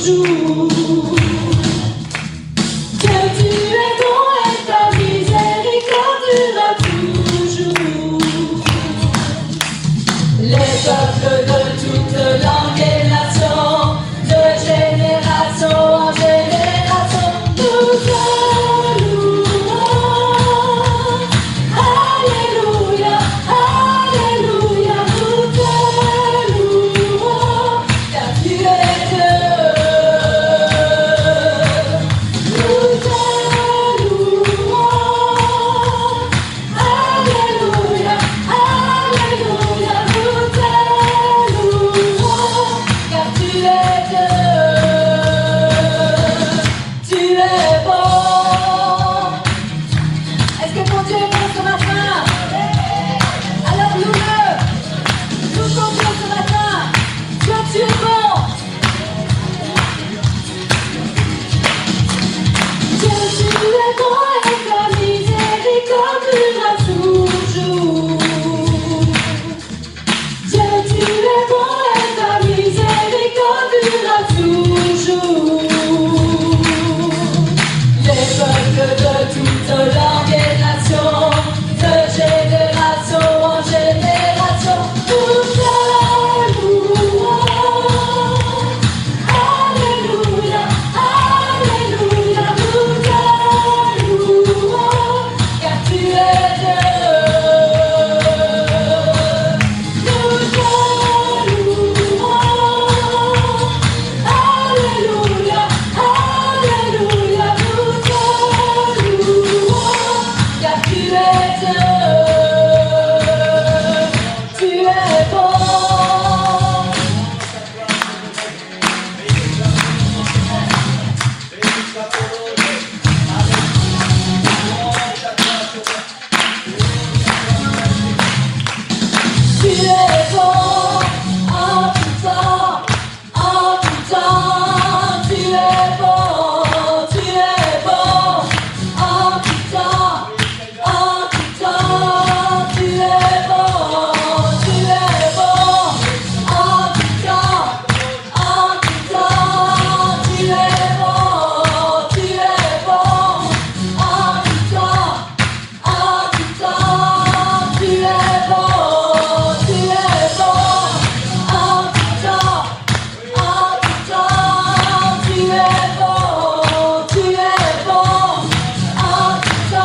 toujours. Que tu es bon et ta miséricorde durera toujours. Les peuples de toute langue et nation, de génération en génération, nous te louons. Alléluia, Alléluia, nous te louons, car tu es Dieu. Nous te louons. Alléluia, Alléluia, nous te louons, car tu es Dieu. Tu es bon. Est-ce que ton Dieu est bon ce matin? Alors loue-le. Loue ton Dieu ce matin. Dieu, tu es bon. Dieu, tu es bon et ta miséricorde durera toujours. Dieu, tu es bon et ta miséricorde durera toujours. Les peuples de toute langue et nation, de génération en génération, nous te louons. Alléluia, Alléluia, nous te louons, car tu es Dieu. Nous te louons. Alléluia, Alléluia, nous te louons, car tu es Dieu. Tu es bon. Tu es bon en tout temps, en tout temps. Tu es bon en tout temps, en tout temps. Tu es bon en tout temps, en tout temps. Tu es bon en tout temps, en tout temps.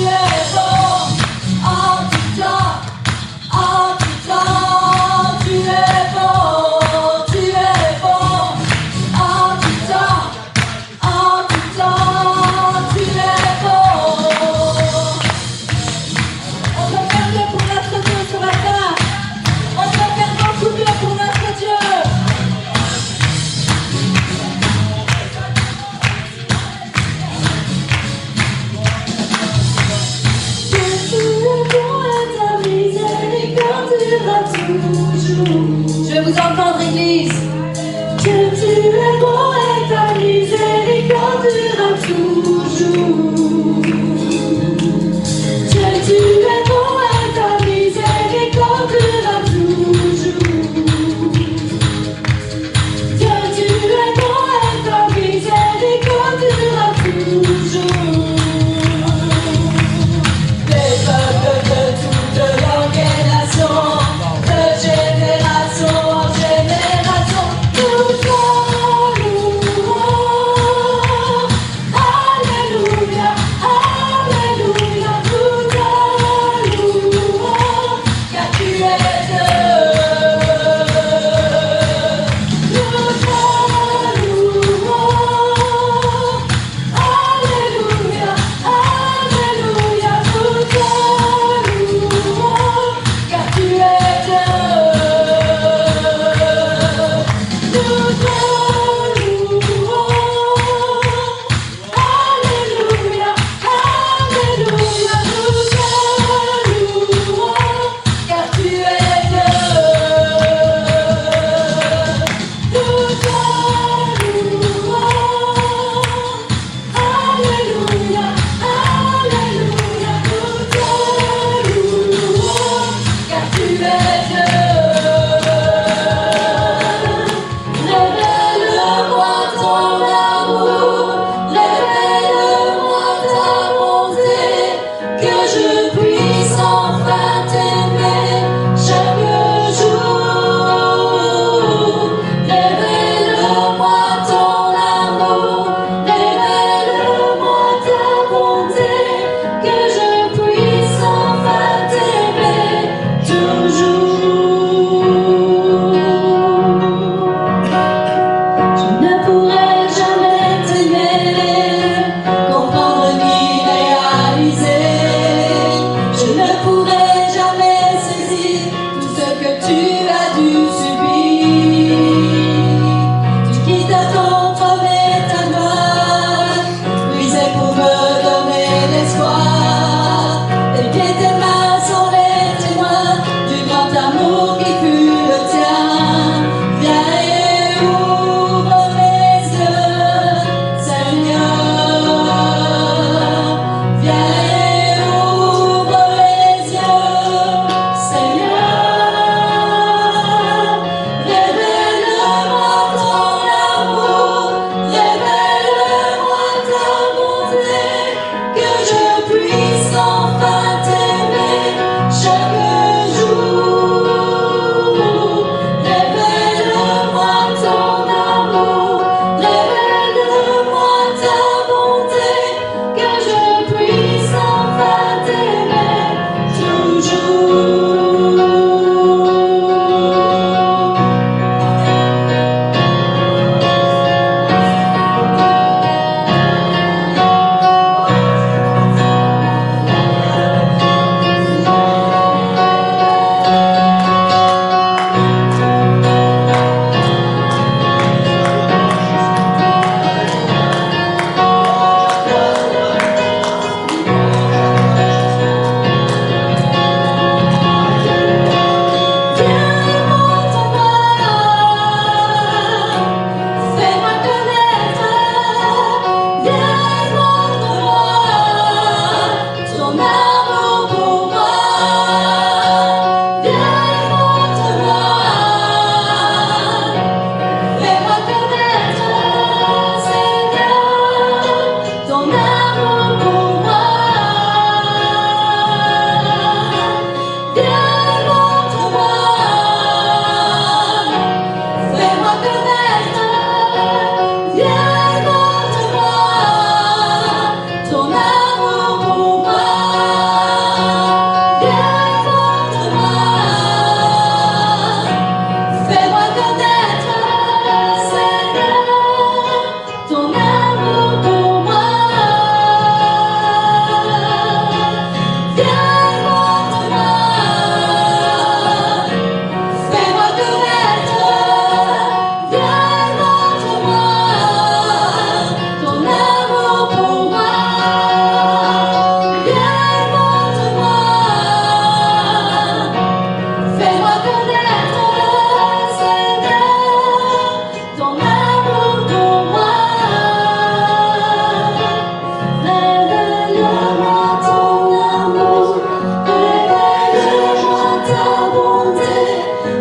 Tu es bon. Je vais vous entendre, Église. Que tu es bon et ta miséricorde durera toujours. Que tu es bon et ta miséricorde durera toujours. Que tu es bon et ta miséricorde durera toujours. Les peuples de toute langue et nation, de génération en génération, nous te louons. Alléluia, que tu as dû subir. Tu quittes ton trône et ta gloire, brisé pour me donner l'espoir. Tes pieds, tes mains sont les témoins du grand amour qui fut le tien. Viens et ouvre mes yeux, Seigneur. Viens et ouvre les yeux, Seigneur. Révèle-moi ton amour, révèle-moi ta bonté, que je puisse enfin t'aimer chaque jour. Révèle-moi ton amour, révèle-moi ta bonté, que je puisse enfin t'aimer toujours. Fais-moi connaître, viens montre-moi ton amour pour moi. Viens montre-moi, fais-moi connaître, Seigneur, ton amour pour moi. Viens montre-moi, fais-moi connaître, viens montre-moi ton amour pour moi. Viens montre-moi, fais-moi connaître, Seigneur, ton amour pour moi. Viens montre-moi, fais-moi connaître, viens montre-moi ton amour pour moi. Viens montre-moi, fais-moi connaître, Seigneur, ton amour pour moi. Révèle-moi ton amour, révèle-moi ta bonté,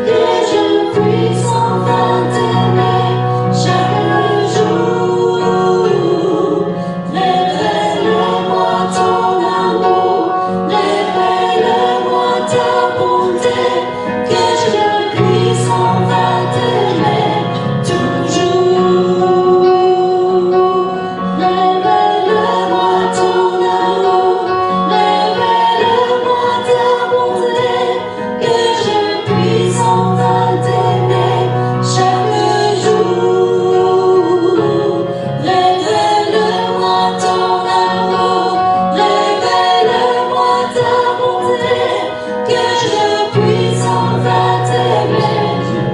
que je puisse enfin t'aimer chaque jour. Révèle-moi ton amour, révèle-moi ta bonté, que je puisse enfin t'aimer toujours. Révèle-moi ton amour, révèle-moi ta bonté, que je puisse enfin t'aimer chaque jour. Révèle-moi ton amour, révèle-moi ta bonté, que je puisse enfin t'aimer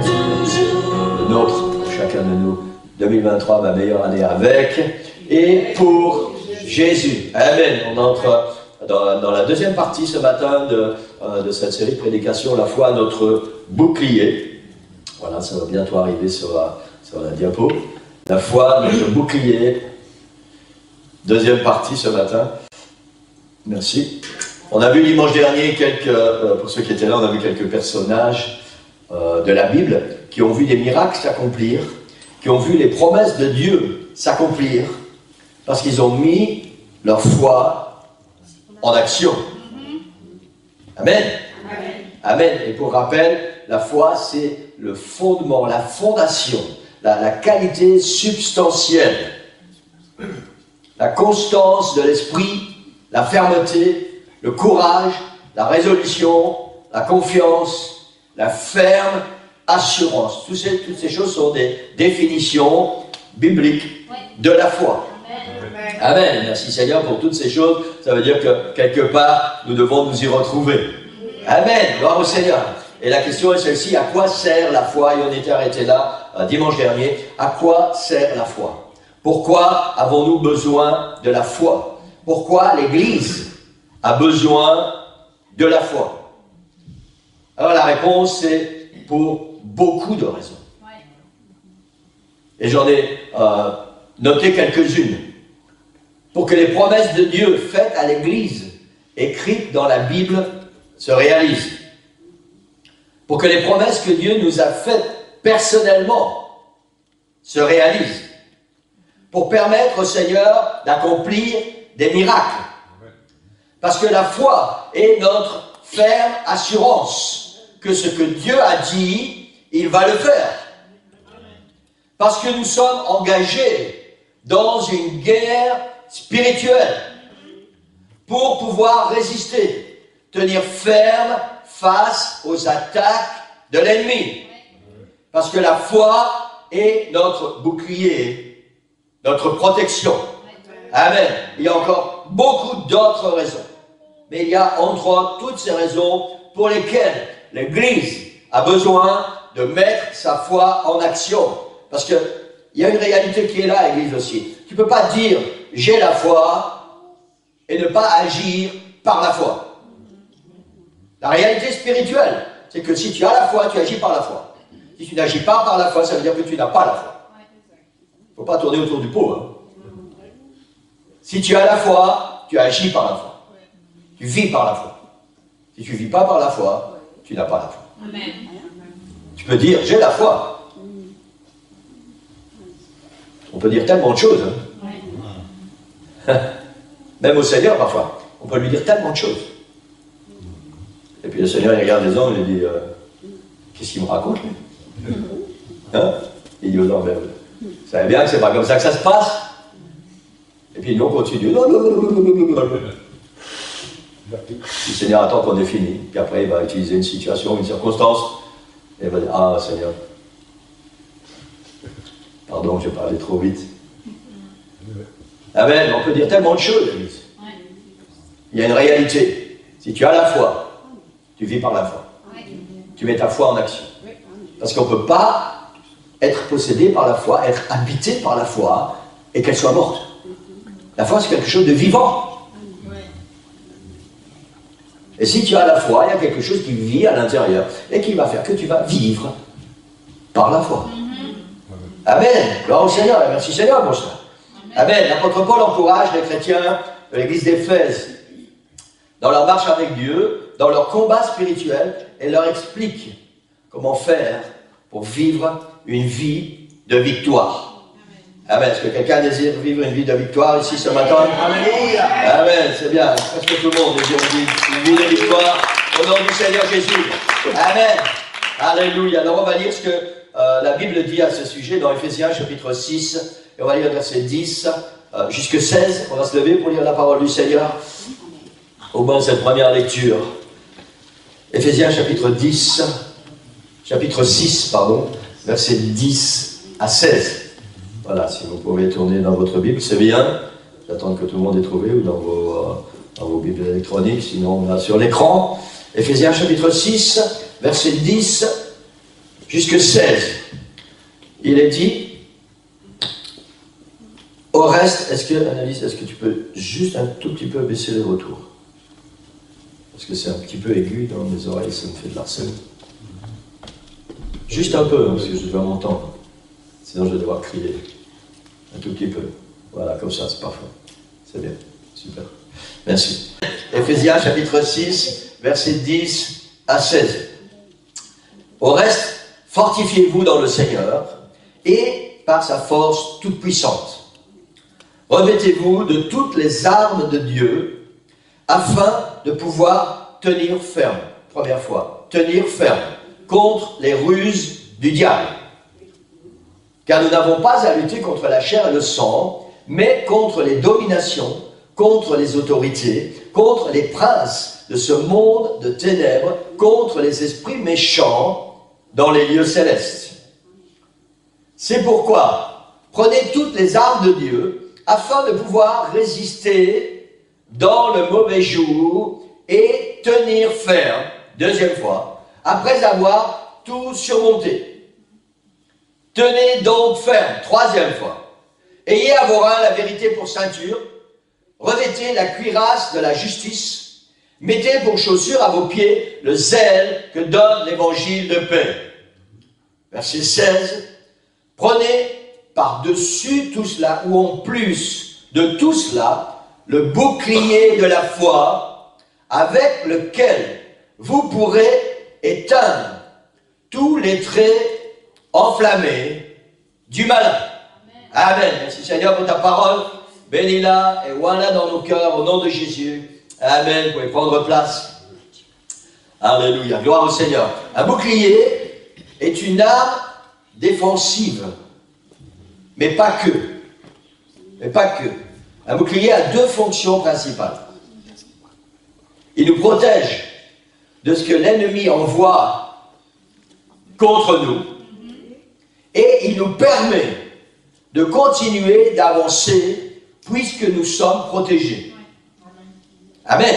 toujours. Le nôtre, chacun de nous, 2023, ma meilleure année avec et pour Jésus. Amen. On entre dans la deuxième partie ce matin de cette série de prédications, la foi, notre bouclier. Voilà, ça va bientôt arriver sur la diapo. La foi, notre bouclier. Deuxième partie ce matin. Merci. On a vu dimanche dernier pour ceux qui étaient là, on a vu quelques personnages de la Bible qui ont vu des miracles s'accomplir, qui ont vu les promesses de Dieu s'accomplir, parce qu'ils ont mis leur foi en action. Amen. Amen. Et pour rappel, la foi, c'est le fondement, la fondation, la qualité substantielle, la constance de l'esprit, la fermeté, le courage, la résolution, la confiance, la ferme assurance. Toutes ces choses sont des définitions bibliques de la foi. Amen. Merci Seigneur pour toutes ces choses. Ça veut dire que quelque part, nous devons nous y retrouver. Amen. Gloire au Seigneur. Et la question est celle-ci, à quoi sert la foi? Et on était arrêté là dimanche dernier. À quoi sert la foi? Pourquoi avons-nous besoin de la foi? Pourquoi l'Église a besoin de la foi? Alors la réponse c'est pour beaucoup de raisons. Et j'en ai noté quelques-unes. Pour que les promesses de Dieu faites à l'Église, écrites dans la Bible, se réalisent. Pour que les promesses que Dieu nous a faites personnellement se réalisent. Pour permettre au Seigneur d'accomplir des miracles. Parce que la foi est notre ferme assurance que ce que Dieu a dit, il va le faire. Parce que nous sommes engagés dans une guerre spirituelle pour pouvoir résister, tenir ferme face aux attaques de l'ennemi. Parce que la foi est notre bouclier, notre protection. Amen. Il y a encore beaucoup d'autres raisons. Mais il y a entre autres toutes ces raisons pour lesquelles l'Église a besoin de mettre sa foi en action. Parce qu'il y a une réalité qui est là, l'Église aussi. Tu ne peux pas dire « j'ai la foi » et ne pas agir par la foi. La réalité spirituelle, c'est que si tu as la foi, tu agis par la foi. Si tu n'agis pas par la foi, ça veut dire que tu n'as pas la foi. Il ne faut pas tourner autour du pot. Hein. Si tu as la foi, tu agis par la foi. Tu vis par la foi. Si tu ne vis pas par la foi, tu n'as pas la foi. Amen. Tu peux dire « j'ai la foi ». On peut dire tellement de choses. Hein. Même au Seigneur, parfois. On peut lui dire tellement de choses. Et puis le Seigneur, il regarde les hommes et il dit qu'est-ce qu'il me raconte, lui hein? Il dit aux hommes, vous savez bien que c'est pas comme ça que ça se passe. Et puis nous, on continue. Le Seigneur attend qu'on ait fini. Puis après, il va utiliser une situation, une circonstance. Et il va dire, ah, Seigneur. Pardon, j'ai parlé trop vite. Amen. On peut dire tellement de choses, Église. Il y a une réalité. Si tu as la foi, tu vis par la foi. Tu mets ta foi en action. Parce qu'on ne peut pas être possédé par la foi, être habité par la foi, et qu'elle soit morte. La foi, c'est quelque chose de vivant. Et si tu as la foi, il y a quelque chose qui vit à l'intérieur, et qui va faire que tu vas vivre par la foi. Amen. Gloire au Seigneur. Merci Seigneur pour ça. Amen. L'apôtre Paul encourage les chrétiens de l'église d'Éphèse dans leur marche avec Dieu, dans leur combat spirituel, et leur explique comment faire pour vivre une vie de victoire. Amen. Est-ce que quelqu'un désire vivre une vie de victoire ici ce matin? Alléluia. Amen. C'est bien. Presque tout le monde désire une vie de victoire au nom du Seigneur Jésus. Amen. Alléluia. Alors on va lire ce que la Bible dit à ce sujet dans Ephésiens chapitre 6, et on va lire verset 10 jusqu'à 16. On va se lever pour lire la parole du Seigneur, au moins cette première lecture. Ephésiens chapitre 6, verset 10 à 16. Voilà, si vous pouvez tourner dans votre Bible, c'est bien. J'attends que tout le monde ait trouvé, ou dans vos Bibles électroniques, sinon on a sur l'écran. Ephésiens chapitre 6, verset 10 jusqu'à 16. Il est dit, au reste, Annalise, est-ce que tu peux juste un tout petit peu baisser les retours? Parce que c'est un petit peu aigu dans mes oreilles, ça me fait de l'arsène. Juste un peu, parce que je dois m'entendre. Sinon je vais devoir crier. Un tout petit peu. Voilà, comme ça, c'est parfait. C'est bien. Super. Merci. Ephésiens chapitre 6, versets 10 à 16. Au reste, fortifiez-vous dans le Seigneur et par sa force toute puissante. Revêtez-vous de toutes les armes de Dieu afin de pouvoir tenir ferme. Première fois, tenir ferme contre les ruses du diable. Car nous n'avons pas à lutter contre la chair et le sang, mais contre les dominations, contre les autorités, contre les princes de ce monde de ténèbres, contre les esprits méchants dans les lieux célestes. C'est pourquoi, prenez toutes les armes de Dieu, afin de pouvoir résister dans le mauvais jour et tenir ferme, deuxième fois, après avoir tout surmonté. Tenez donc ferme, troisième fois. Ayez à vos reins la vérité pour ceinture, revêtez la cuirasse de la justice, mettez pour chaussure à vos pieds le zèle que donne l'évangile de paix. Verset 16. Prenez par-dessus tout cela, ou en plus de tout cela, le bouclier de la foi, avec lequel vous pourrez éteindre tous les traits enflammés du malin. Amen. Merci Seigneur pour ta parole. Bénis-la et oins-la dans nos cœurs au nom de Jésus. Amen. Vous pouvez prendre place. Alléluia. Gloire au Seigneur. Un bouclier est une arme défensive. Mais pas que. Mais pas que. Un bouclier a deux fonctions principales. Il nous protège de ce que l'ennemi envoie contre nous. Et il nous permet de continuer d'avancer puisque nous sommes protégés. Amen.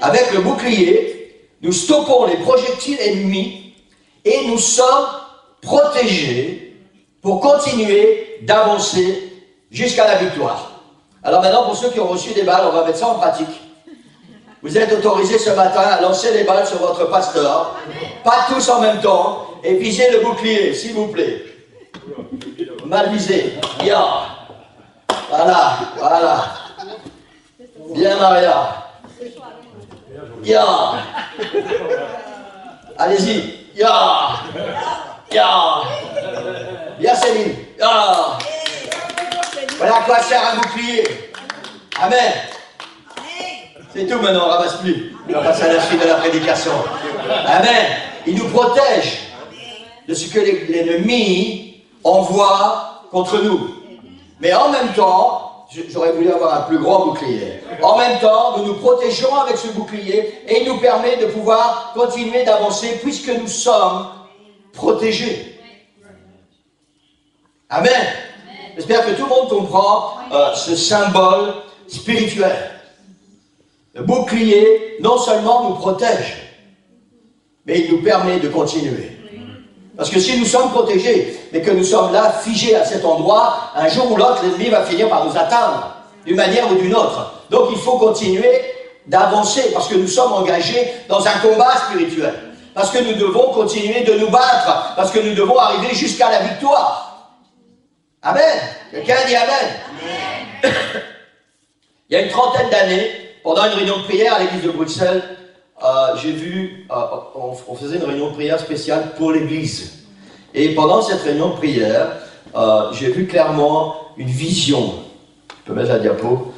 Avec le bouclier, nous stoppons les projectiles ennemis et nous sommes protégés pour continuer d'avancer jusqu'à la victoire. Alors maintenant, pour ceux qui ont reçu des balles, on va mettre ça en pratique. Vous êtes autorisés ce matin à lancer les balles sur votre pasteur, pas tous en même temps, et visez le bouclier, s'il vous plaît. Mal visé. Bien. Voilà, voilà. Bien, Maria. Bien. Allez-y. Bien. Bien. Bien, Céline. Bien. Voilà à quoi sert un bouclier. Amen. C'est tout maintenant, on ne ramasse plus. On va passer à la suite de la prédication. Amen. Il nous protège de ce que l'ennemi envoie contre nous. Mais en même temps, j'aurais voulu avoir un plus grand bouclier. En même temps, nous nous protégeons avec ce bouclier et il nous permet de pouvoir continuer d'avancer puisque nous sommes protégés. Amen. J'espère que tout le monde comprend ce symbole spirituel. Le bouclier, non seulement nous protège, mais il nous permet de continuer. Parce que si nous sommes protégés, mais que nous sommes là, figés à cet endroit, un jour ou l'autre, l'ennemi va finir par nous atteindre, d'une manière ou d'une autre. Donc il faut continuer d'avancer, parce que nous sommes engagés dans un combat spirituel. Parce que nous devons continuer de nous battre, parce que nous devons arriver jusqu'à la victoire. Amen. Quelqu'un dit Amen. Amen. Il y a une trentaine d'années, pendant une réunion de prière à l'église de Bruxelles, j'ai vu, on faisait une réunion de prière spéciale pour l'église. Et pendant cette réunion de prière, j'ai vu clairement une vision, je peux mettre la diapo,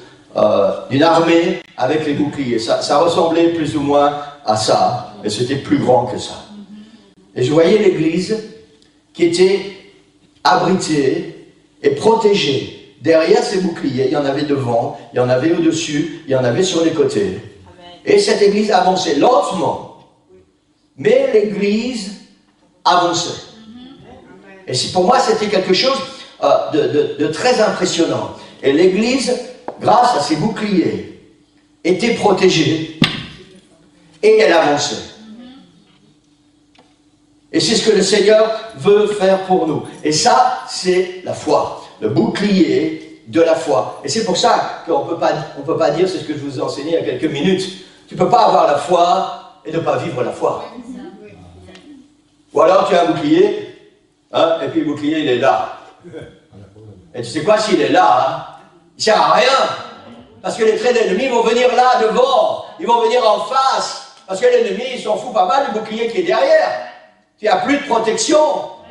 d'une armée avec les boucliers. Ça ressemblait plus ou moins à ça, mais c'était plus grand que ça. Et je voyais l'église qui était abritée et protégée. Derrière ces boucliers, il y en avait devant, il y en avait au-dessus, il y en avait sur les côtés. Et cette église avançait lentement, mais l'église avançait. Et pour moi, c'était quelque chose de très impressionnant. Et l'église, grâce à ses boucliers, était protégée et elle avançait. Et c'est ce que le Seigneur veut faire pour nous. Et ça, c'est la foi, le bouclier de la foi. Et c'est pour ça qu'on ne peut pas dire, c'est ce que je vous ai enseigné il y a quelques minutes, tu ne peux pas avoir la foi et ne pas vivre la foi. Ou alors tu as un bouclier, hein, et puis le bouclier il est là. Et tu sais quoi, s'il est là, hein, il ne sert à rien. Parce que les traits d'ennemis vont venir là devant, ils vont venir en face. Parce que l'ennemi, il s'en fout pas mal du bouclier qui est derrière. Il n'y a plus de protection,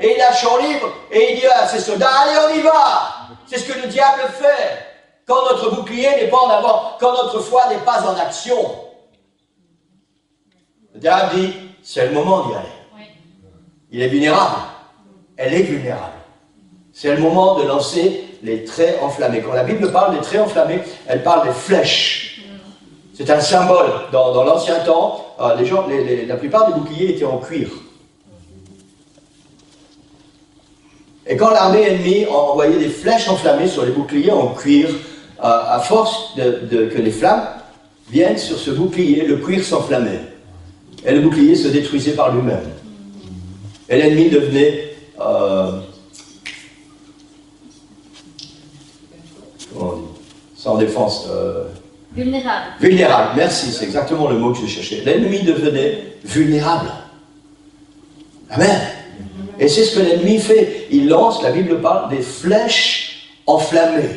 et il lâche en libre, et il dit à ses soldats, allez on y va. C'est ce que le diable fait. Quand notre bouclier n'est pas en avant, quand notre foi n'est pas en action. Le diable dit, c'est le moment d'y aller. Oui. Il est vulnérable. Elle est vulnérable. C'est le moment de lancer les traits enflammés. Quand la Bible parle des traits enflammés, elle parle des flèches. C'est un symbole. Dans l'ancien temps, la plupart des boucliers étaient en cuir. Et quand l'armée ennemie envoyait des flèches enflammées sur les boucliers en cuir, à force que les flammes viennent sur ce bouclier, le cuir s'enflammait. Et le bouclier se détruisait par lui-même. Et l'ennemi devenait comment on dit, sans défense. Vulnérable. Vulnérable, merci, c'est exactement le mot que je cherchais. L'ennemi devenait vulnérable. Amen. Et c'est ce que l'ennemi fait. Il lance, la Bible parle, des flèches enflammées.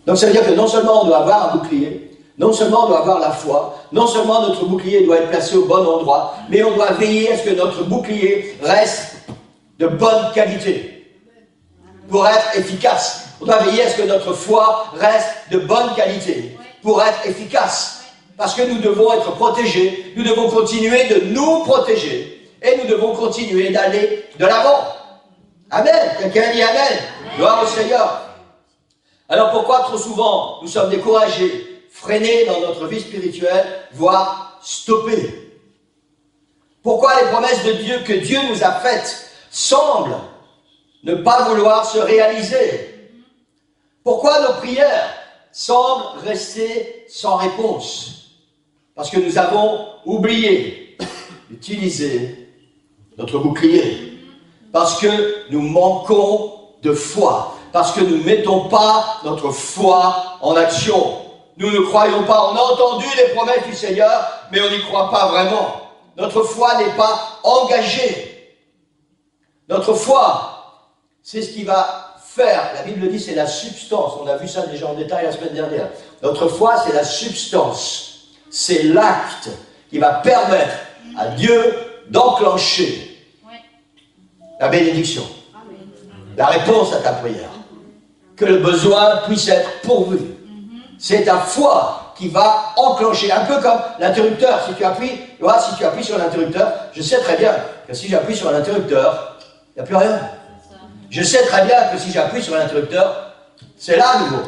Donc ça veut dire que non seulement on doit avoir un bouclier, non seulement on doit avoir la foi, non seulement notre bouclier doit être placé au bon endroit, mais on doit veiller à ce que notre bouclier reste de bonne qualité pour être efficace. On doit veiller à ce que notre foi reste de bonne qualité pour être efficace. Parce que nous devons être protégés, nous devons continuer de nous protéger et nous devons continuer d'aller de l'avant. Amen. Quelqu'un dit Amen. Gloire au Seigneur. Alors pourquoi trop souvent nous sommes découragés, freinés dans notre vie spirituelle, voire stoppés? Pourquoi les promesses de Dieu que Dieu nous a faites semblent ne pas vouloir se réaliser? Pourquoi nos prières semblent rester sans réponse? Parce que nous avons oublié d'utiliser notre bouclier. Parce que nous manquons de foi. Parce que nous ne mettons pas notre foi en action. Nous ne croyons pas. On a entendu les promesses du Seigneur, mais on n'y croit pas vraiment. Notre foi n'est pas engagée. Notre foi, c'est ce qui va faire, la Bible dit, c'est la substance. On a vu ça déjà en détail la semaine dernière. Notre foi, c'est la substance. C'est l'acte qui va permettre à Dieu d'enclencher la bénédiction, la réponse à ta prière. Que le besoin puisse être pourvu. C'est ta foi qui va enclencher, un peu comme l'interrupteur. Si tu appuies, tu vois, si tu appuies sur l'interrupteur, je sais très bien que si j'appuie sur l'interrupteur, il n'y a plus rien. Je sais très bien que si j'appuie sur l'interrupteur, c'est là à nouveau.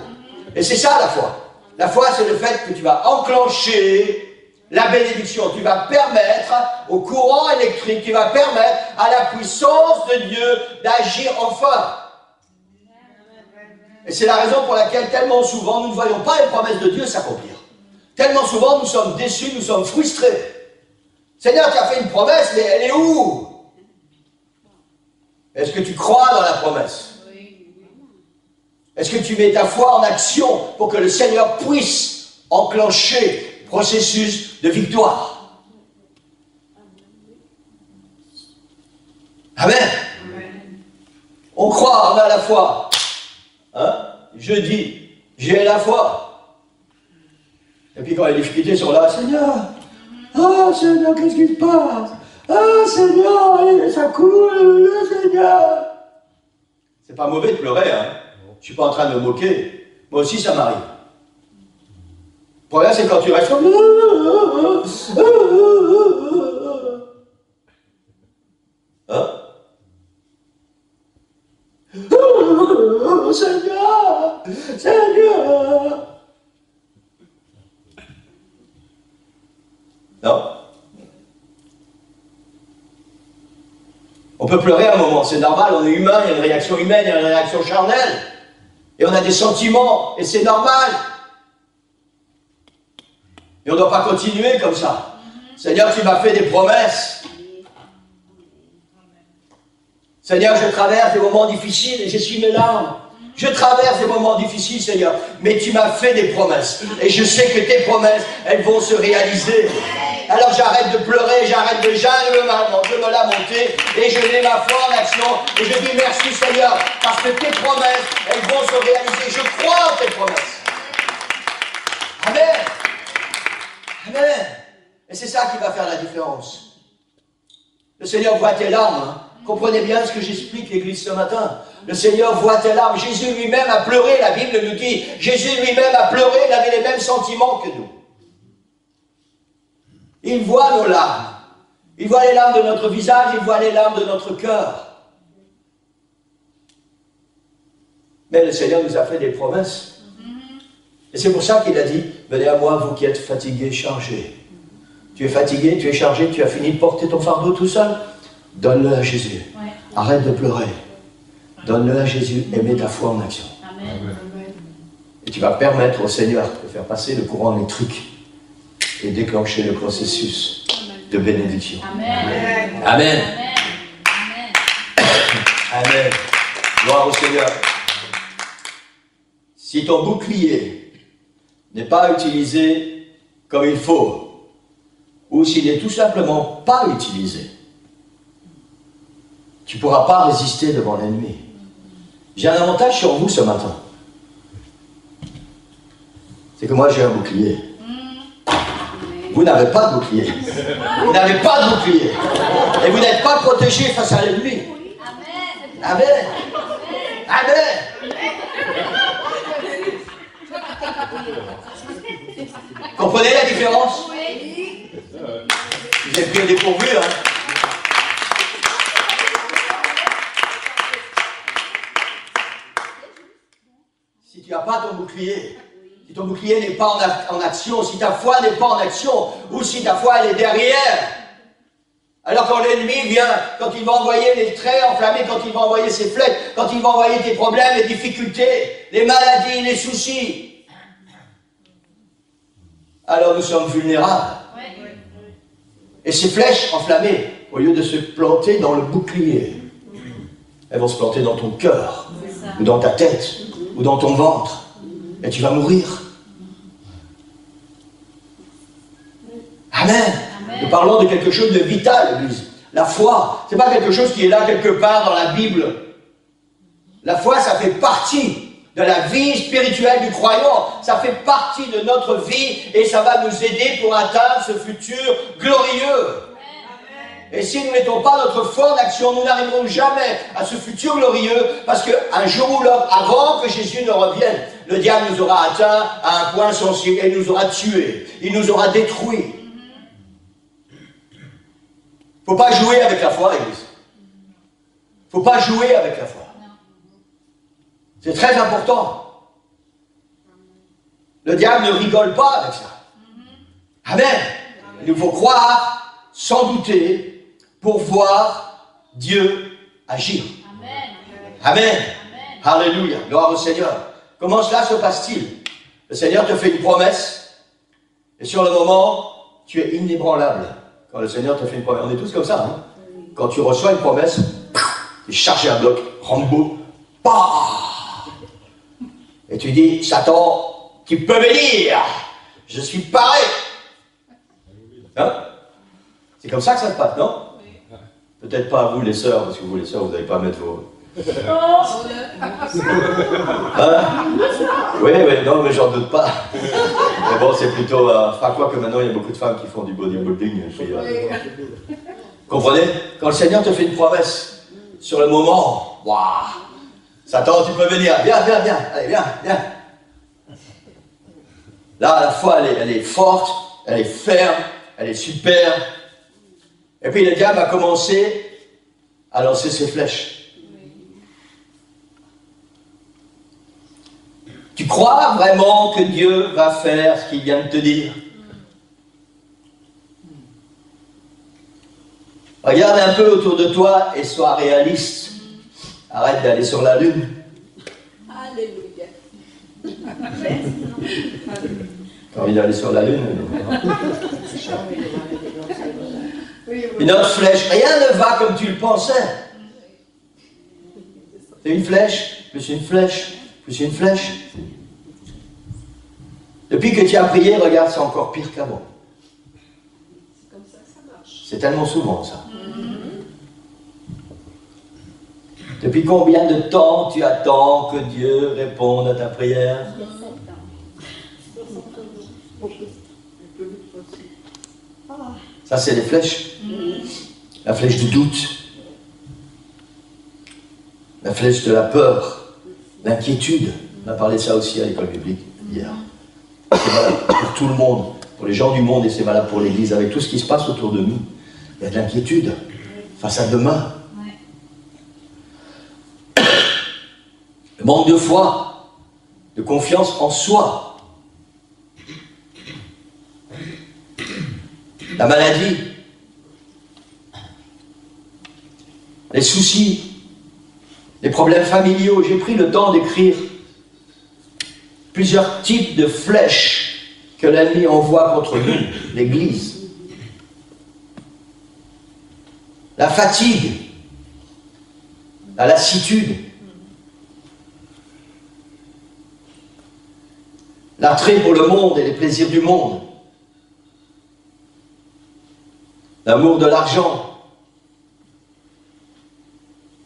Et c'est ça la foi. La foi, c'est le fait que tu vas enclencher la bénédiction. Tu vas permettre au courant électrique, tu vas permettre à la puissance de Dieu d'agir enfin. Et c'est la raison pour laquelle tellement souvent nous ne voyons pas les promesses de Dieu s'accomplir. Tellement souvent nous sommes déçus, nous sommes frustrés. Seigneur, tu as fait une promesse, mais elle est où? Est-ce que tu crois dans la promesse? Est-ce que tu mets ta foi en action pour que le Seigneur puisse enclencher le processus de victoire? Amen. On croit, on a la foi. Hein? Je dis, j'ai la foi. Et puis quand les difficultés sont là, Seigneur, oh Seigneur, qu'est-ce qui se passe? Ah Seigneur, ça coule, Seigneur. C'est pas mauvais de pleurer, hein. Je suis pas en train de me moquer. Moi aussi, ça m'arrive. Le problème, c'est quand tu restes comme... Hein? Seigneur, Seigneur. Non? On peut pleurer un moment, c'est normal, on est humain, il y a une réaction humaine, il y a une réaction charnelle. Et on a des sentiments, et c'est normal. Et on ne doit pas continuer comme ça. Seigneur, tu m'as fait des promesses. Seigneur, je traverse des moments difficiles et j'essuie mes larmes. Je traverse des moments difficiles, Seigneur, mais tu m'as fait des promesses. Et je sais que tes promesses, elles vont se réaliser. Alors j'arrête de pleurer, j'arrête de me lamenter, et je mets ma foi en action, et je dis merci Seigneur, parce que tes promesses, elles vont se réaliser. Je crois en tes promesses. Amen. Amen. Et c'est ça qui va faire la différence. Le Seigneur voit tes larmes, hein. Comprenez bien ce que j'explique l'Église ce matin. Le Seigneur voit tes larmes. Jésus lui-même a pleuré, la Bible nous dit. Jésus lui-même a pleuré, il avait les mêmes sentiments que nous. Il voit nos larmes. Il voit les larmes de notre visage, il voit les larmes de notre cœur. Mais le Seigneur nous a fait des promesses. Et c'est pour ça qu'il a dit, venez à moi, vous qui êtes fatigués, chargés. Tu es fatigué, tu es chargé, tu as fini de porter ton fardeau tout seul. Donne-le à Jésus. Ouais. Arrête de pleurer. Donne-le à Jésus et mets ta foi en action. Amen. Et tu vas permettre au Seigneur de faire passer le courant électrique et déclencher le processus de bénédiction. Amen. Amen. Amen. Amen. Gloire au Seigneur. Si ton bouclier n'est pas utilisé comme il faut, ou s'il n'est tout simplement pas utilisé, tu ne pourras pas résister devant l'ennemi. J'ai un avantage sur vous ce matin. C'est que moi j'ai un bouclier. Vous n'avez pas de bouclier. Vous n'avez pas de bouclier. Et vous n'êtes pas protégé face à l'ennemi. Amen. Amen. Comprenez la différence? Vous êtes bien dépourvu, hein? Si tu n'as pas ton bouclier, si ton bouclier n'est pas en action, si ta foi n'est pas en action, ou si ta foi elle est derrière, alors quand l'ennemi vient, quand il va envoyer les traits enflammés, quand il va envoyer ses flèches, quand il va envoyer tes problèmes, les difficultés, les maladies, les soucis, alors nous sommes vulnérables. Et ces flèches enflammées, au lieu de se planter dans le bouclier, elles vont se planter dans ton cœur, ou dans ta tête, ou dans ton ventre, et tu vas mourir. Amen. Nous parlons de quelque chose de vital, l'Église. La foi, ce n'est pas quelque chose qui est là quelque part dans la Bible. La foi, ça fait partie de la vie spirituelle du croyant. Ça fait partie de notre vie et ça va nous aider pour atteindre ce futur glorieux. Et si nous ne mettons pas notre foi en action, nous n'arriverons jamais à ce futur glorieux, parce qu'un jour ou l'autre, avant que Jésus ne revienne, le diable nous aura atteint à un point sensible et nous aura tués. Il nous aura détruits. Il ne faut pas jouer avec la foi, Église. Il ne faut pas jouer avec la foi. C'est très important. Le diable ne rigole pas avec ça. Amen. Il nous faut croire, sans douter, pour voir Dieu agir. Amen. Amen. Alléluia. Gloire au Seigneur. Comment cela se passe-t-il? Le Seigneur te fait une promesse, et sur le moment, tu es inébranlable. Quand le Seigneur te fait une promesse, on est tous comme ça. Hein? Quand tu reçois une promesse, tu es chargé un bloc, Rambo, et tu dis, Satan, tu peux me dire, je suis paré. Hein? C'est comme ça que ça se passe, non? Peut-être pas à vous les sœurs, parce que vous les sœurs, vous n'allez pas mettre vos... Hein? Oui, non, mais j'en doute pas. Mais bon, c'est plutôt... Enfin, quoi que maintenant, il y a beaucoup de femmes qui font du bodybuilding. Comprenez? Quand le Seigneur te fait une promesse, sur le moment, waouh, Satan, tu peux venir, viens, allez, viens. Là, la foi, elle est forte, elle est ferme, elle est super. Et puis le diable a commencé à lancer ses flèches. Tu crois vraiment que Dieu va faire ce qu'il vient de te dire? Regarde un peu autour de toi et sois réaliste. Arrête d'aller sur la lune. Alléluia. T'as envie d'aller sur la lune? Une autre flèche. Rien ne va comme tu le pensais. C'est une flèche, plus une flèche, plus une flèche. Depuis que tu as prié, regarde, c'est encore pire qu'avant. C'est tellement souvent ça. Depuis combien de temps tu attends que Dieu réponde à ta prière? Ça, c'est les flèches. La flèche du doute. La flèche de la peur. L'inquiétude. On a parlé de ça aussi à l'école biblique hier. C'est valable pour tout le monde, pour les gens du monde, et c'est valable pour l'Église. Avec tout ce qui se passe autour de nous, il y a de l'inquiétude face à demain. Le manque de foi, de confiance en soi. La maladie, les soucis, les problèmes familiaux. J'ai pris le temps d'écrire plusieurs types de flèches que l'ennemi envoie contre nous, l'Église. la fatigue, la lassitude, l'attrait pour le monde et les plaisirs du monde, l'amour de l'argent,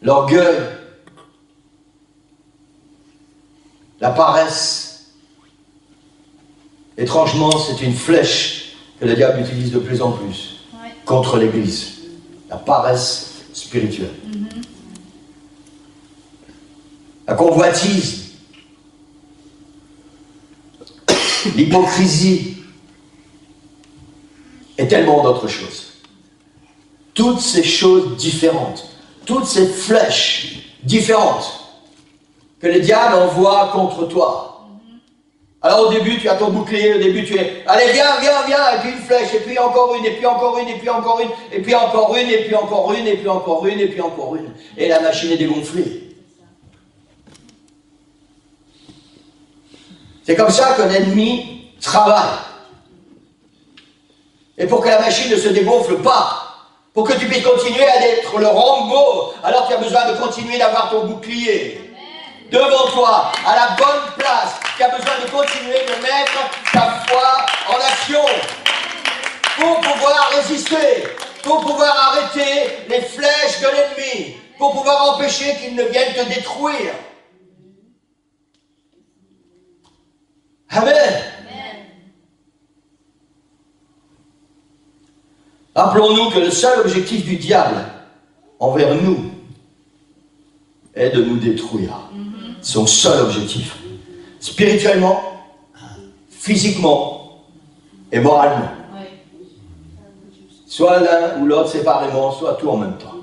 l'orgueil, la paresse. Étrangement, c'est une flèche que le diable utilise de plus en plus contre l'Église. La paresse spirituelle. La convoitise, l'hypocrisie et tellement d'autres choses. Toutes ces choses différentes, toutes ces flèches différentes que le diable envoie contre toi. Alors au début, tu as ton bouclier, au début tu es, allez viens, viens, viens, et puis une flèche, et puis encore une, et puis encore une, et puis encore une, et puis encore une, et puis encore une, et puis encore une, et puis encore une. Et la machine est dégonflée. C'est comme ça qu'un ennemi travaille. Et pour que la machine ne se dégonfle pas, pour que tu puisses continuer à être le Rambo, alors tu as besoin de continuer d'avoir ton bouclier devant toi, à la bonne place. Tu as besoin de continuer de mettre ta foi en action pour pouvoir résister, pour pouvoir arrêter les flèches de l'ennemi, pour pouvoir empêcher qu'il ne vienne te détruire. Amen. Rappelons-nous que le seul objectif du diable envers nous est de nous détruire. Son seul objectif. Spirituellement, physiquement et moralement. Soit l'un ou l'autre séparément, soit tout en même temps.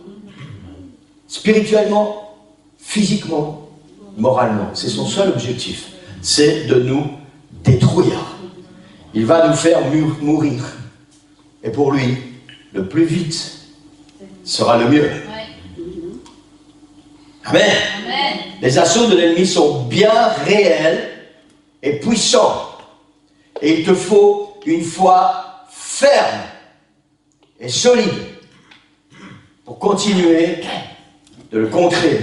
Spirituellement, physiquement, moralement. C'est son seul objectif. C'est de nous détruire. Il va nous faire mourir. Et pour lui, le plus vite sera le mieux. Amen. Amen. Les assauts de l'ennemi sont bien réels et puissants. Et il te faut une foi ferme et solide pour continuer de le contrer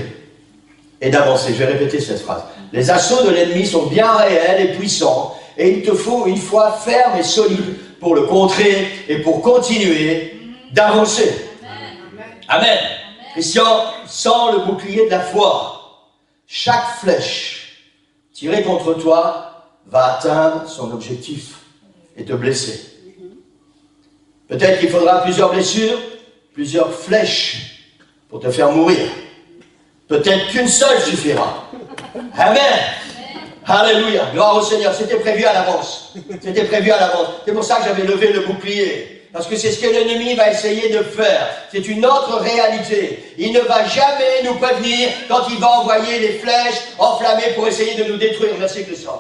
et d'avancer. Je vais répéter cette phrase. Les assauts de l'ennemi sont bien réels et puissants. Et il te faut une foi ferme et solide pour le contrer et pour continuer d'avancer. Amen. Christian, sans le bouclier de la foi, chaque flèche tirée contre toi va atteindre son objectif et te blesser. Peut-être qu'il faudra plusieurs blessures, plusieurs flèches pour te faire mourir. Peut-être qu'une seule suffira. Amen. Alléluia. Gloire au Seigneur. C'était prévu à l'avance. C'était prévu à l'avance. C'est pour ça que j'avais levé le bouclier. Parce que c'est ce que l'ennemi va essayer de faire. C'est une autre réalité. Il ne va jamais nous prévenir quand il va envoyer les flèches enflammées pour essayer de nous détruire. Merci Christian.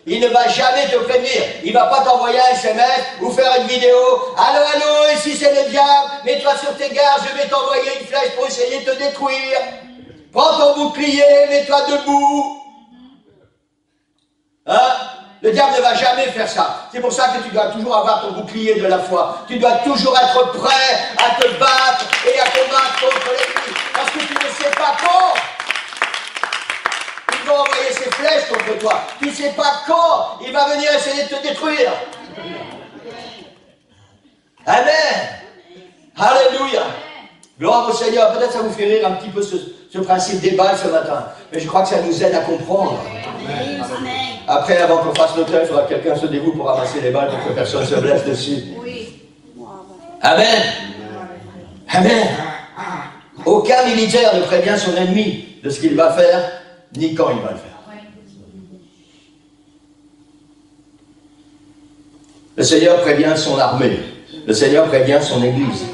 Il ne va jamais te prévenir. Il ne va pas t'envoyer un SMS ou faire une vidéo. Allô, allô, ici c'est le diable. Mets-toi sur tes gardes, je vais t'envoyer une flèche pour essayer de te détruire. Prends ton bouclier, mets-toi debout. Hein? Le diable ne va jamais faire ça. C'est pour ça que tu dois toujours avoir ton bouclier de la foi. Tu dois toujours être prêt à te battre et à combattre contre l'ennemi. Parce que tu ne sais pas quand il va envoyer ses flèches contre toi. Tu ne sais pas quand il va venir essayer de te détruire. Amen. Alléluia. Gloire au Seigneur. Peut-être ça vous fait rire un petit peu ce principe des balles ce matin. Mais je crois que ça nous aide à comprendre. Amen. Après, avant qu'on fasse l'autel, il faudra que quelqu'un se dévoue pour ramasser les balles pour que personne ne se blesse dessus. Amen. Amen. Aucun militaire ne prévient son ennemi de ce qu'il va faire, ni quand il va le faire. Le Seigneur prévient son armée. Le Seigneur prévient son Église.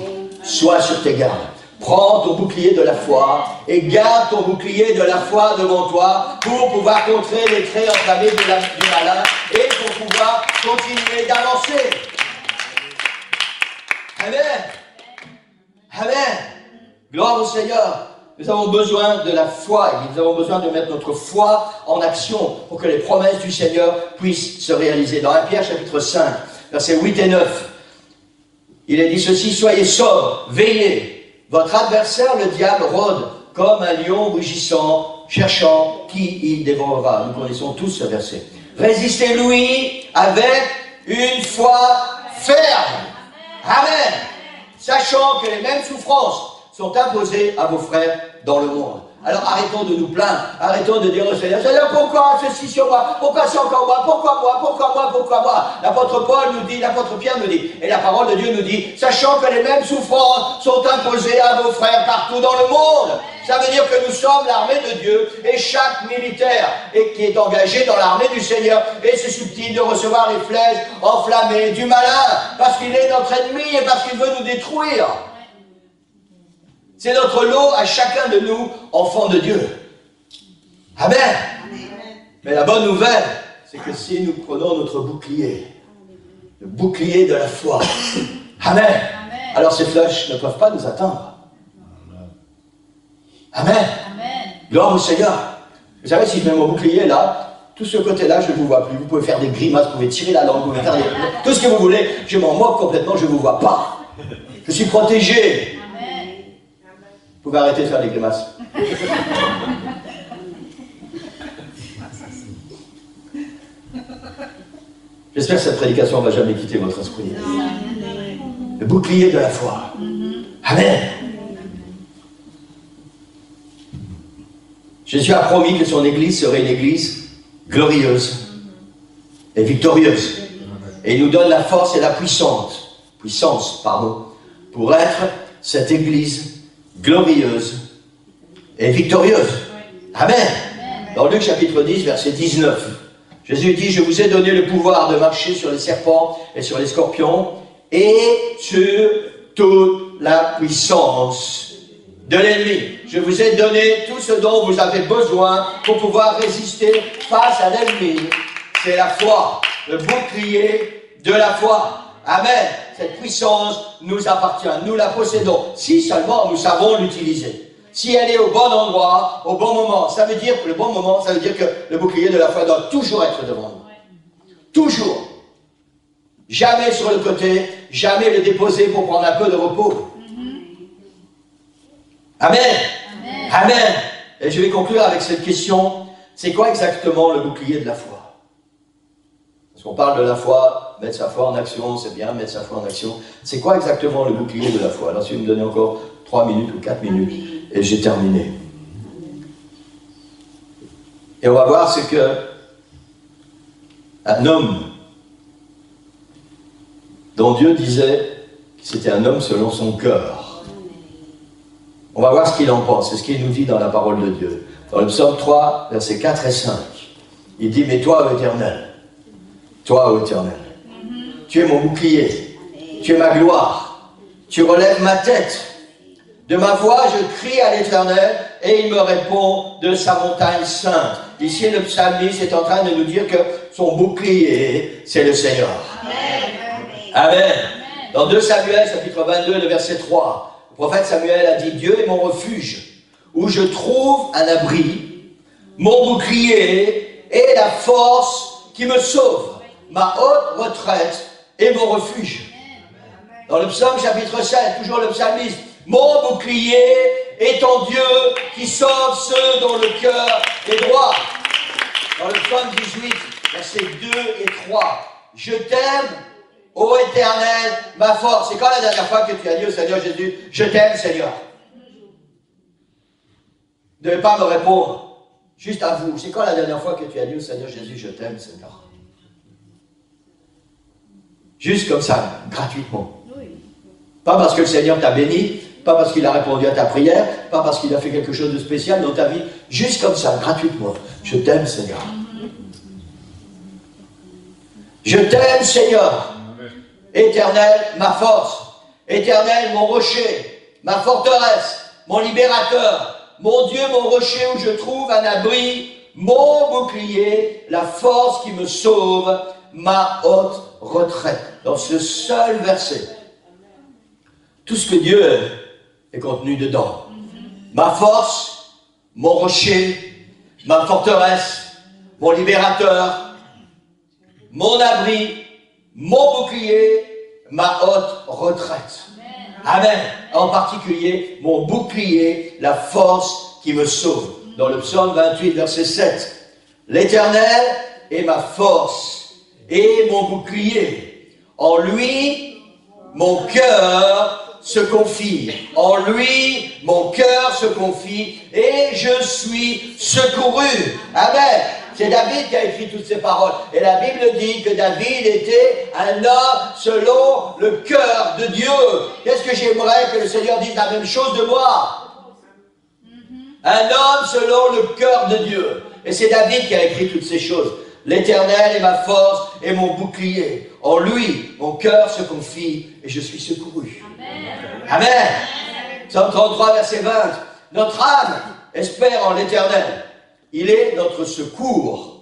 Sois sur tes gardes. Prends ton bouclier de la foi et garde ton bouclier de la foi devant toi pour pouvoir contrer les traits enflammés du malin et pour pouvoir continuer d'avancer. Amen. Amen. Gloire au Seigneur. Nous avons besoin de la foi et nous avons besoin de mettre notre foi en action pour que les promesses du Seigneur puissent se réaliser. Dans 1 Pierre chapitre 5, versets 8 et 9, il est dit ceci: soyez sobres, veillez. Votre adversaire, le diable, rôde comme un lion rugissant, cherchant qui il dévorera. Nous connaissons tous ce verset. Résistez-lui avec une foi ferme. Amen. Sachant que les mêmes souffrances sont imposées à vos frères dans le monde. Alors arrêtons de nous plaindre, arrêtons de dire au Seigneur, Seigneur, pourquoi ceci sur moi, pourquoi c'est encore moi, pourquoi moi, pourquoi moi, pourquoi moi. L'apôtre Paul nous dit, l'apôtre Pierre nous dit, et la parole de Dieu nous dit, sachant que les mêmes souffrances sont imposées à vos frères partout dans le monde. Ça veut dire que nous sommes l'armée de Dieu, et chaque militaire qui est engagé dans l'armée du Seigneur est susceptible de recevoir les flèches enflammées du malin, parce qu'il est notre ennemi et parce qu'il veut nous détruire. C'est notre lot à chacun de nous, enfants de Dieu. Amen. Mais la bonne nouvelle, c'est que si nous prenons notre bouclier, le bouclier de la foi, Amen, alors ces flèches ne peuvent pas nous atteindre. Amen. Gloire au Seigneur. Vous savez, si je mets mon bouclier là, tout ce côté-là, je ne vous vois plus. Vous pouvez faire des grimaces, vous pouvez tirer la langue, vous pouvez faire tout ce que vous voulez. Je m'en moque complètement, je ne vous vois pas. Je suis protégé. Vous pouvez arrêter de faire des grimaces. J'espère que cette prédication ne va jamais quitter votre esprit. Le bouclier de la foi. Amen. Jésus a promis que son Église serait une Église glorieuse et victorieuse. Et il nous donne la force et la puissance, pour être cette Église glorieuse et victorieuse. Amen. Dans Luc chapitre 10, verset 19, Jésus dit, je vous ai donné le pouvoir de marcher sur les serpents et sur les scorpions et sur toute la puissance de l'ennemi. Je vous ai donné tout ce dont vous avez besoin pour pouvoir résister face à l'ennemi. C'est la foi, le bouclier de la foi. Amen. Cette puissance nous appartient, nous la possédons, si seulement nous savons l'utiliser. Si elle est au bon endroit, au bon moment, ça veut dire que le bon moment, ça veut dire que le bouclier de la foi doit toujours être devant nous. Toujours. Jamais sur le côté, jamais le déposer pour prendre un peu de repos. Amen. Amen. Et je vais conclure avec cette question, c'est quoi exactement le bouclier de la foi? Parce qu'on parle de la foi, mettre sa foi en action, c'est bien, mettre sa foi en action. C'est quoi exactement le bouclier de la foi? Alors si vous me donnez encore 3 minutes ou 4 minutes, et j'ai terminé. Et on va voir ce que un homme dont Dieu disait que c'était un homme selon son cœur. On va voir ce qu'il en pense, c'est ce qu'il nous dit dans la parole de Dieu. Dans le psaume 3, versets 4 et 5, il dit, mais toi, ô Éternel, toi, ô Éternel, tu es mon bouclier, tu es ma gloire, tu relèves ma tête. De ma voix, je crie à l'Éternel et il me répond de sa montagne sainte. Ici, le psalmiste est en train de nous dire que son bouclier, c'est le Seigneur. Amen. Amen. Dans 2 Samuel, chapitre 22, le verset 3, le prophète Samuel a dit, Dieu est mon refuge, où je trouve un abri, mon bouclier et la force qui me sauve, ma haute retraite et mon refuge. Dans le psaume chapitre 7, toujours le psalmiste, mon bouclier est en Dieu qui sauve ceux dont le cœur est droit. Dans le psaume 18, versets 2 et 3, je t'aime, ô Éternel, ma force. C'est quand la dernière fois que tu as dit au Seigneur Jésus, je t'aime, Seigneur? Ne devez pas me répondre, juste à vous. C'est quand la dernière fois que tu as dit au Seigneur Jésus, je t'aime, Seigneur? Juste comme ça, gratuitement. Pas parce que le Seigneur t'a béni, pas parce qu'il a répondu à ta prière, pas parce qu'il a fait quelque chose de spécial dans ta vie, juste comme ça, gratuitement. Je t'aime, Seigneur. Je t'aime, Seigneur. Éternel, ma force. Éternel, mon rocher, ma forteresse, mon libérateur, mon Dieu, mon rocher où je trouve un abri, mon bouclier, la force qui me sauve, ma haute retraite. Dans ce seul verset, tout ce que Dieu est contenu dedans. Ma force, mon rocher, ma forteresse, mon libérateur, mon abri, mon bouclier, ma haute retraite. Amen. En particulier, mon bouclier, la force qui me sauve. Dans le psaume 28, verset 7. L'Éternel est ma force et mon bouclier. En lui, mon cœur se confie. En lui, mon cœur se confie et je suis secouru. Amen. C'est David qui a écrit toutes ces paroles. Et la Bible dit que David était un homme selon le cœur de Dieu. Qu'est-ce que j'aimerais que le Seigneur dise la même chose de moi? Un homme selon le cœur de Dieu. Et c'est David qui a écrit toutes ces choses. L'Éternel est ma force et mon bouclier. En lui, mon cœur se confie et je suis secouru. Amen. Amen. Psaume 33, verset 20. Notre âme espère en l'Éternel. Il est notre secours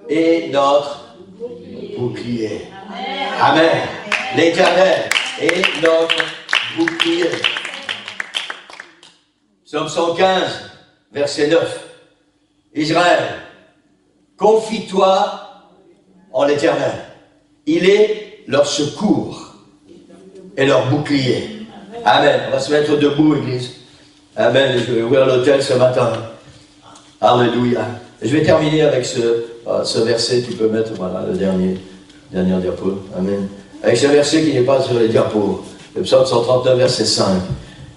et notre bouclier. Amen. L'Éternel est notre bouclier. Psaume 115, verset 9. Israël, confie-toi en l'Éternel. Il est leur secours et leur bouclier. Amen. On va se mettre debout, Église. Amen. Je vais ouvrir l'autel ce matin. Alléluia. Je vais terminer avec ce verset. Tu peux mettre, voilà, le dernier diapo. Amen. Avec ce verset qui n'est pas sur les diapos. Le psaume 139, verset 5.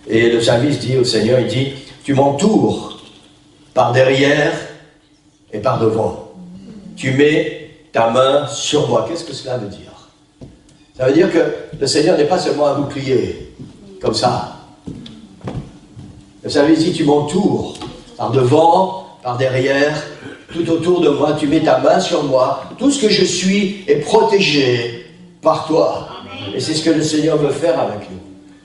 Et le psalmiste dit au Seigneur, il dit, tu m'entoures par derrière et par devant. Tu mets ta main sur moi. Qu'est-ce que cela veut dire? Ça veut dire que le Seigneur n'est pas seulement un bouclier, comme ça. Le psalmiste dit, tu m'entoures par devant, par derrière, tout autour de moi, tu mets ta main sur moi. Tout ce que je suis est protégé par toi. Et c'est ce que le Seigneur veut faire avec nous.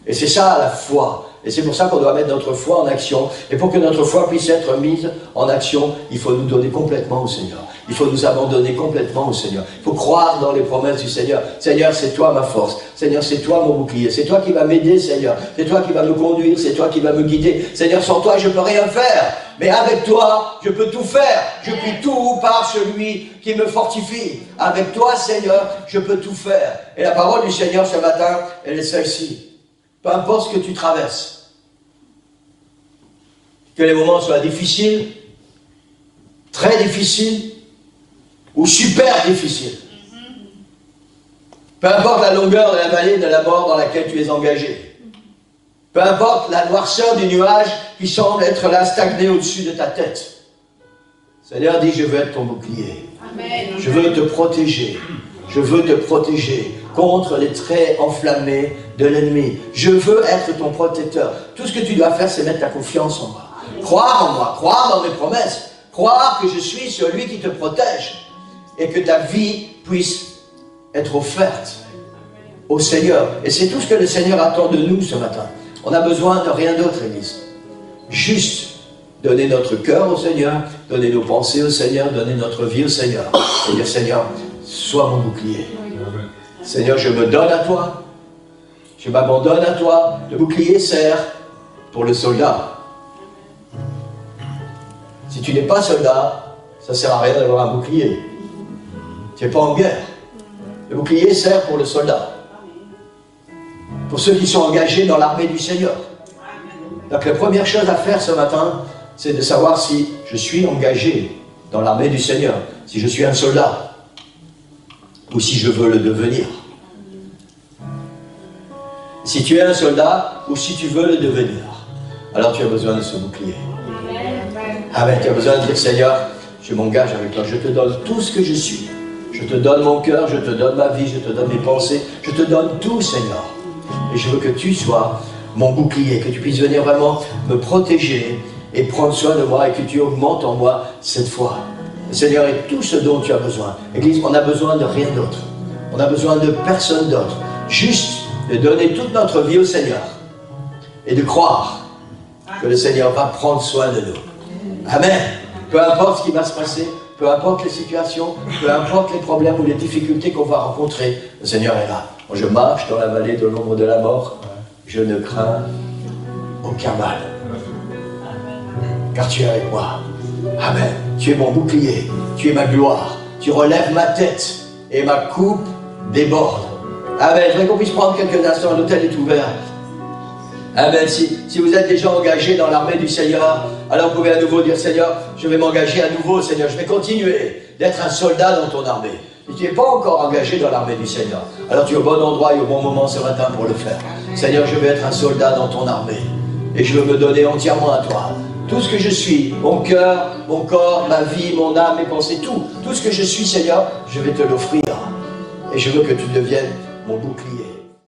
Et c'est ça la foi. Et c'est pour ça qu'on doit mettre notre foi en action. Et pour que notre foi puisse être mise en action, il faut nous donner complètement au Seigneur. Il faut nous abandonner complètement au Seigneur. Il faut croire dans les promesses du Seigneur. Seigneur, c'est toi ma force. Seigneur, c'est toi mon bouclier. C'est toi qui vas m'aider, Seigneur. C'est toi qui vas me conduire. C'est toi qui vas me guider. Seigneur, sans toi, je ne peux rien faire. Mais avec toi, je peux tout faire. Je puis tout par celui qui me fortifie. Avec toi, Seigneur, je peux tout faire. Et la parole du Seigneur ce matin, elle est celle-ci. Peu importe ce que tu traverses, que les moments soient difficiles, très difficiles, ou super difficiles. Peu importe la longueur de la vallée de la mort dans laquelle tu es engagé. Peu importe la noirceur du nuage qui semble être là stagné au-dessus de ta tête. Seigneur dit, je veux être ton bouclier. Amen. Je veux te protéger. Je veux te protéger contre les traits enflammés de l'ennemi. Je veux être ton protecteur. Tout ce que tu dois faire, c'est mettre ta confiance en moi. Croire en moi, croire dans mes promesses. Croire que je suis celui qui te protège. Et que ta vie puisse être offerte au Seigneur. Et c'est tout ce que le Seigneur attend de nous ce matin. On n'a besoin de rien d'autre, Église. Juste donner notre cœur au Seigneur, donner nos pensées au Seigneur, donner notre vie au Seigneur. Et dire, Seigneur, sois mon bouclier. Seigneur, je me donne à toi. Je m'abandonne à toi. Le bouclier sert pour le soldat. Si tu n'es pas soldat, ça ne sert à rien d'avoir un bouclier. Tu n'es pas en guerre. Le bouclier sert pour le soldat. Pour ceux qui sont engagés dans l'armée du Seigneur. Donc la première chose à faire ce matin, c'est de savoir si je suis engagé dans l'armée du Seigneur. Si je suis un soldat. Ou si je veux le devenir. Si tu es un soldat, ou si tu veux le devenir, alors tu as besoin de ce bouclier. Amen. Tu as besoin de dire, Seigneur, je m'engage avec toi, je te donne tout ce que je suis. Je te donne mon cœur, je te donne ma vie, je te donne mes pensées, je te donne tout, Seigneur. Et je veux que tu sois mon bouclier, que tu puisses venir vraiment me protéger et prendre soin de moi et que tu augmentes en moi cette foi. Le Seigneur est tout ce dont tu as besoin. Église, on n'a besoin de rien d'autre. On n'a besoin de personne d'autre. Juste de donner toute notre vie au Seigneur et de croire que le Seigneur va prendre soin de nous. Amen. Peu importe ce qui va se passer, peu importe les situations, peu importe les problèmes ou les difficultés qu'on va rencontrer, le Seigneur est là. Quand je marche dans la vallée de l'ombre de la mort, je ne crains aucun mal. Car tu es avec moi. Amen. Tu es mon bouclier, tu es ma gloire, tu relèves ma tête et ma coupe déborde. Amen. Je voudrais qu'on puisse prendre quelques instants, l'autel est ouvert. Amen. Si vous êtes déjà engagé dans l'armée du Seigneur, alors vous pouvez à nouveau dire, Seigneur, je vais m'engager à nouveau, Seigneur. Je vais continuer d'être un soldat dans ton armée. Si tu n'es pas encore engagé dans l'armée du Seigneur, alors tu es au bon endroit et au bon moment ce matin pour le faire. Seigneur, je vais être un soldat dans ton armée. Et je veux me donner entièrement à toi. Tout ce que je suis, mon cœur, mon corps, ma vie, mon âme, mes pensées, tout ce que je suis, Seigneur, je vais te l'offrir. Et je veux que tu deviennes mon bouclier.